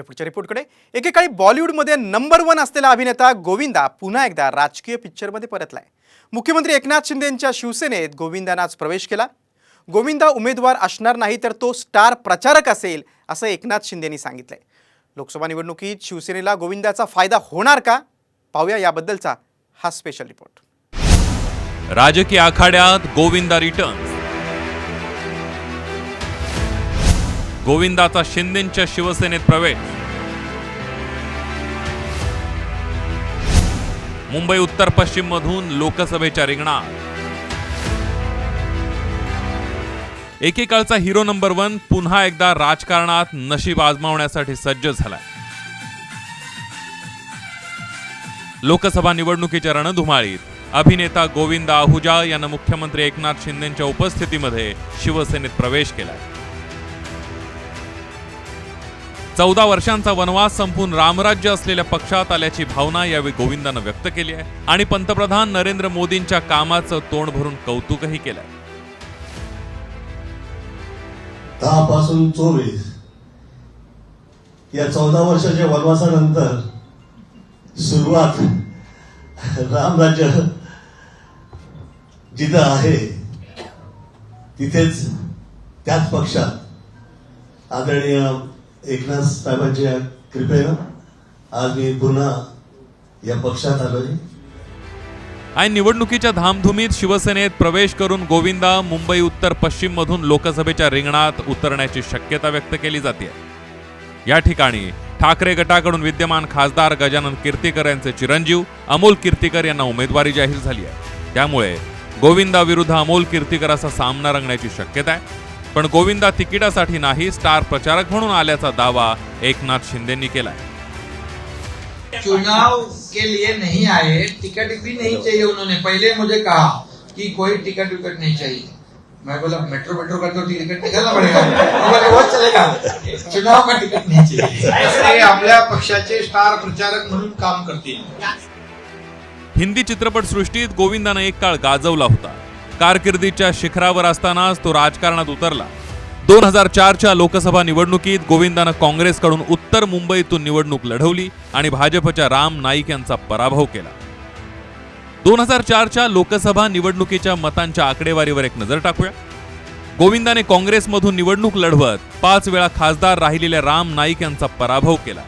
पुढच्या रिपोर्टकडे. एकेकाळी बॉलिवूडमध्ये नंबर 1 असलेला अभिनेता गोविंदा पुन्हा एकदा राजकीय पिक्चरमध्ये परतलाय. मुख्यमंत्री एकनाथ शिंदे यांच्या शिवसेनेत गोविंदाने आज प्रवेश केला. गोविंदा उमेदवार असणार नाही तर तो स्टार प्रचारक असेल असं एकनाथ शिंदेंनी सांगितलंय. लोकसभा निवडणुकीत शिवसेनेला गोविंदाचा फायदा होणार का? पाहूया याबद्दलचा हा स्पेशल रिपोर्ट. राजकीय आखाड्यात गोविंदा रिटर्न्स. गोविंदाचा शिंदेंच्या शिवसेनेत प्रवेश. मुंबई उत्तर पश्चिम मधून लोकसभेच्या रिंगणात. एकेकाळचा हिरो नंबर 1 पुन्हा एकदा राजकारणात नशीब आजमावण्यासाठी सज्ज झालाय. लोकसभा निवडणुकीच्या रणधुमाळीत अभिनेता गोविंदा आहुजा यानं मुख्यमंत्री एकनाथ शिंदेंच्या उपस्थितीमध्ये शिवसेनेत प्रवेश केलाय. 14 वर्षांचा वनवास संपून रामराज्य असलेल्या पक्षात आल्याची भावना यावेळी गोविंदानं व्यक्त केली आहे आणि पंतप्रधान नरेंद्र मोदींच्या कामाचं तोंड भरून कौतुकही केलंय. 10 पासून 24 या 14 वर्षाच्या वनवासानंतर सुरुवात रामराज्य जिथं आहे तिथेच त्याच पक्षात आदरणीय एकनाथ साहेबांच्या कृपेनं आज मी पुन्हा या पक्षात आलोय. आणि निवडणुकीच्या धामधुमीत शिवसेनेत प्रवेश करून गोविंदा मुंबई उत्तर पश्चिम मधून लोकसभेच्या रिंगणात उतरण्याची शक्यता व्यक्त केली जाते. या ठिकाणी ठाकरे गटाकडून विद्यमान खासदार गजानन कीर्तीकर यांचे चिरंजीव अमोल कीर्तीकर यांना उमेदवारी जाहीर झाली आहे. त्यामुळे गोविंदा विरुद्ध अमोल कीर्तीकर असा सामना रंगण्याची शक्यता आहे. पण गोविंदा तिकिटासाठी नाही, स्टार प्रचारक म्हणून आल्याचा दावा एकनाथ शिंदेंनी केलाय. चुनाव के लिए नहीं आए, टिकट भी नहीं चाहिए. उन्होंने पहले मुझे कहा कि कोई टिकट विकट नहीं चाहिए. मैं बोला मेट्रो का तो टिकट निकालना पड़ेगा. बोले वो चलेगा, चुनाव का टिकट नहीं चाहिए. आपल्या पक्षाचे स्टार प्रचारक म्हणून काम करतील. हिंदी चित्रपट सृष्टीत गोविंदानं एक काळ गाजवला होता. कारकिर्दीच्या शिखरावर असतानाच तो राजकारणात उतरला. 2004च्या लोकसभा निवडणुकीत गोविंदानं काँग्रेसकडून उत्तर मुंबईतून निवडणूक लढवली आणि भाजपच्या राम नाईक यांचा पराभव केला. 2004च्या लोकसभा निवडणुकीच्या मतांच्या आकडेवारीवर एक नजर टाकूया. गोविंदाने काँग्रेसमधून निवडणूक लढवत 5 वेळा खासदार राहिलेल्या राम नाईक यांचा पराभव केला.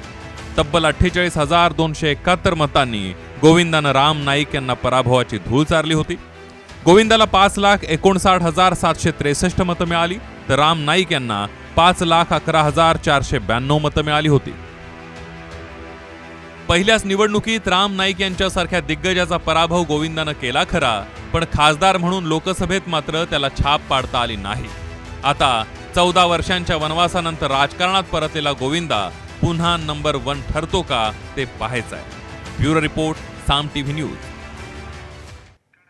तब्बल 48,271 मतांनी गोविंदानं राम नाईक यांना पराभवाची धूळ चारली होती. गोविंदाला 5,59,763 मतं मिळाली तर राम नाईक यांना 5,11,492 मतं मिळाली होती. पहिल्याच निवडणुकीत राम नाईक यांच्यासारख्या दिग्गजाचा पराभव गोविंदानं केला खरा, पण खासदार म्हणून लोकसभेत मात्र त्याला छाप पाडता आली नाही. आता 14 वर्षांच्या वनवासानंतर राजकारणात परतलेला गोविंदा पुन्हा नंबर 1 ठरतो का ते पाहायचं आहे. ब्युरो रिपोर्ट, साम टीव्ही न्यूज.